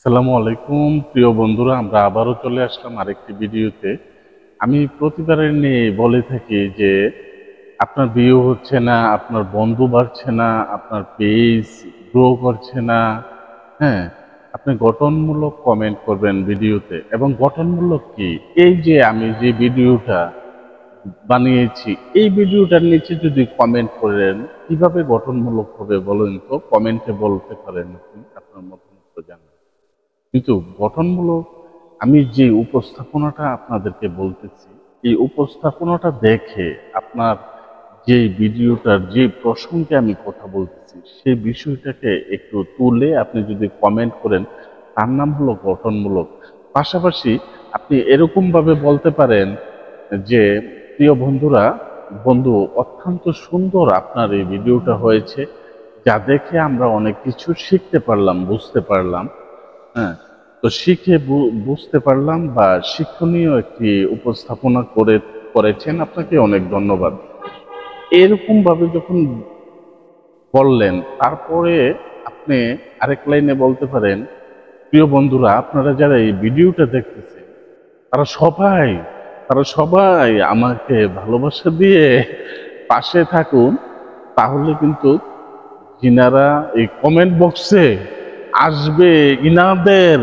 আসসালামু আলাইকুম প্রিয় বন্ধুরা, আমরা আবারও চলে আসলাম আরেকটি ভিডিওতে। আমি প্রতিবারের নিয়ে বলে থাকি যে আপনার ভিউ হচ্ছে না, আপনার বন্ধু বাড়ছে না, আপনার পেজ গ্রো করছে না। হ্যাঁ, আপনি গঠনমূলক কমেন্ট করবেন ভিডিওতে। এবং গঠনমূলক কি, এই যে আমি যে ভিডিওটা বানিয়েছি, এই ভিডিওটার নিচে যদি কমেন্ট করেন কিভাবে গঠনমূলক হবে বলেন তো? কমেন্টে বলতে পারেন, আপনি আপনার মতামত জানান। কিন্তু গঠনমূলক আমি যে উপস্থাপনাটা আপনাদেরকে বলতেছি, এই উপস্থাপনাটা দেখে আপনার যে ভিডিওটার যে প্রসঙ্গে আমি কথা বলতেছি সেই বিষয়টাকে একটু তুলে আপনি যদি কমেন্ট করেন, তার নাম হলো গঠনমূলক। পাশাপাশি আপনি এরকমভাবে বলতে পারেন যে, প্রিয় বন্ধুরা, বন্ধু, অত্যন্ত সুন্দর আপনার এই ভিডিওটা হয়েছে, যা দেখে আমরা অনেক কিছু শিখতে পারলাম, বুঝতে পারলাম। হ্যাঁ, তো শিখে বুঝতে পারলাম, বা শিক্ষণীয় একটি উপস্থাপনা করেছেন, আপনাকে অনেক ধন্যবাদ। এরকম ভাবে যখন বললেন, তারপরে আপনি আরেক লাইনে বলতে পারেন, প্রিয় বন্ধুরা, আপনারা যারা এই ভিডিওটা দেখতেছেন তারা সবাই তারা সবাই আমাকে ভালোবাসা দিয়ে পাশে থাকুন। তাহলে কিন্তু যিনারা এই কমেন্ট বক্সে আসবে, ইনাদের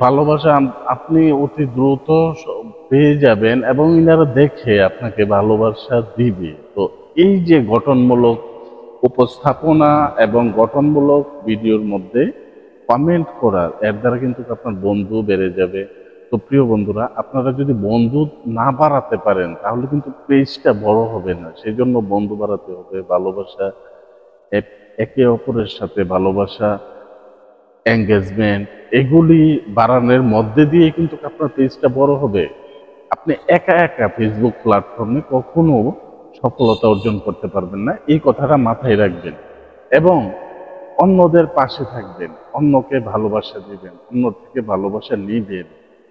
ভালোবাসা আপনি অতি দ্রুত পেয়ে যাবেন, এবং ইনারা দেখে আপনাকে ভালোবাসা দিবে। তো এই যে গঠনমূলক উপস্থাপনা এবং গঠনমূলক ভিডিওর মধ্যে কমেন্ট করার, এর দ্বারা কিন্তু আপনার বন্ধু বেড়ে যাবে। তো প্রিয় বন্ধুরা, আপনারা যদি বন্ধু না বাড়াতে পারেন তাহলে কিন্তু পেজটা বড় হবে না। সেই জন্য বন্ধু বাড়াতে হবে, ভালোবাসা, একে অপরের সাথে ভালোবাসা, এঙ্গেজমেন্ট, এগুলি বাড়ানোর মধ্যে দিয়ে কিন্তু আপনার পেজটা বড় হবে। আপনি একা একা ফেসবুক প্ল্যাটফর্মে কখনো সফলতা অর্জন করতে পারবেন না, এই কথাটা মাথায় রাখবেন। এবং অন্যদের পাশে থাকবেন, অন্যকে ভালোবাসা দিবেন, অন্য থেকে ভালোবাসা নিবেন।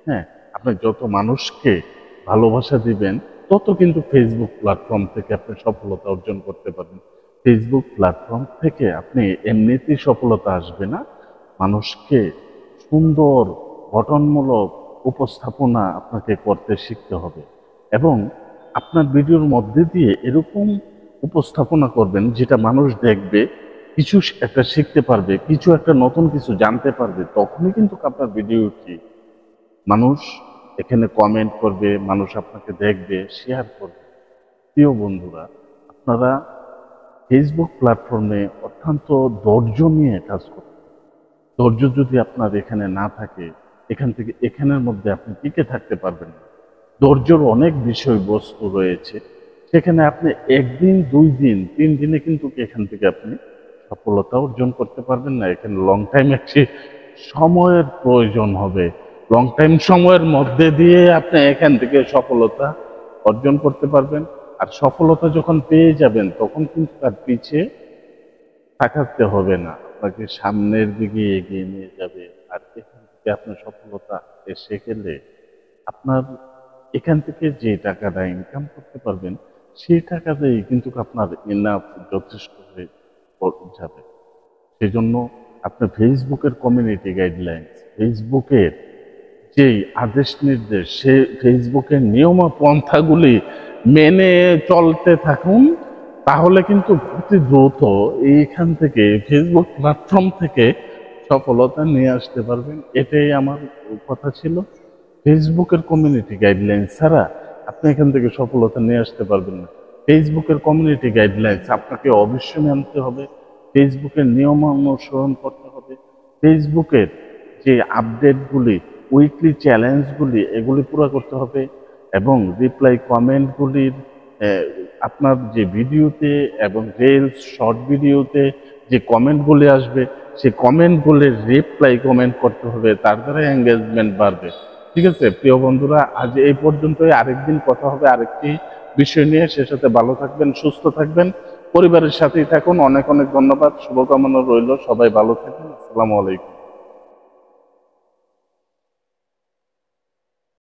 হ্যাঁ, আপনি যত মানুষকে ভালোবাসা দিবেন তত কিন্তু ফেসবুক প্ল্যাটফর্ম থেকে আপনি সফলতা অর্জন করতে পারবেন। ফেসবুক প্ল্যাটফর্ম থেকে আপনি এমনিতেই সফলতা আসবে না, মানুষকে সুন্দর গঠনমূলক উপস্থাপনা আপনাকে করতে শিখতে হবে। এবং আপনার ভিডিওর মধ্যে দিয়ে এরকম উপস্থাপনা করবেন যেটা মানুষ দেখবে, কিছু একটা শিখতে পারবে, কিছু একটা নতুন কিছু জানতে পারবে। তখনই কিন্তু আপনার ভিডিওটি মানুষ এখানে কমেন্ট করবে, মানুষ আপনাকে দেখবে, শেয়ার করবে। প্রিয় বন্ধুরা, আপনারা ফেসবুক প্ল্যাটফর্মে অত্যন্ত ধৈর্য নিয়ে কাজ করবেন। ধৈর্য যদি আপনার এখানে না থাকে, এখানের মধ্যে আপনি টিকে থাকতে পারবেন না। ধৈর্যর অনেক বিষয়বস্তু রয়েছে, সেখানে আপনি একদিন, 2 দিন, 3 দিনে কিন্তু এখান থেকে আপনি সফলতা অর্জন করতে পারবেন না। এখানে লং টাইম একটি সময়ের প্রয়োজন হবে। লং টাইম সময়ের মধ্যে দিয়ে আপনি এখান থেকে সফলতা অর্জন করতে পারবেন। আর সফলতা যখন পেয়ে যাবেন তখন কিন্তু তার পিছে তাকাতে হবে না, আপনাকে সামনের দিকে এগিয়ে নিয়ে যাবে। আর এখান থেকে আপনার সফলতা এসে গেলে আপনার এখান থেকে যে টাকাটা ইনকাম করতে পারবেন, সেই টাকাতেই কিন্তু আপনার এনাফ, যথেষ্ট হয়ে যাবে। সেজন্য আপনার ফেসবুকের কমিউনিটি গাইডলাইন্স, ফেসবুকের যেই আদেশ নির্দেশ, সে ফেসবুকের নিয়ম পন্থাগুলি মেনে চলতে থাকুন। তাহলে কিন্তু অতি দ্রুত এইখান থেকে, ফেসবুক প্ল্যাটফর্ম থেকে সফলতা নিয়ে আসতে পারবেন। এটাই আমার কথা ছিল। ফেসবুকের কমিউনিটি গাইডলাইন ছাড়া আপনি এখান থেকে সফলতা নিয়ে আসতে পারবেন না। ফেসবুকের কমিউনিটি গাইডলাইন্স আপনাকে অবশ্যই মানতে হবে, ফেসবুকের নিয়ম অনুসরণ করতে হবে, ফেসবুকের যে আপডেটগুলি, উইকলি চ্যালেঞ্জগুলি, এগুলি পুরো করতে হবে। এবং রিপ্লাই কমেন্টগুলির আপনার যে ভিডিওতে এবং রিলস, শর্ট ভিডিওতে যে কমেন্টগুলি আসবে, সেই কমেন্টগুলির রিপ্লাই কমেন্ট করতে হবে, তার দ্বারা এঙ্গেজমেন্ট বাড়বে। ঠিক আছে প্রিয় বন্ধুরা, আজ এই পর্যন্তই। আরেকদিন কথা হবে আরেকটি বিষয় নিয়ে। সে সাথে ভালো থাকবেন, সুস্থ থাকবেন, পরিবারের সাথেই থাকুন। অনেক অনেক ধন্যবাদ, শুভকামনা রইল। সবাই ভালো থাকুন। আসসালামু আলাইকুম।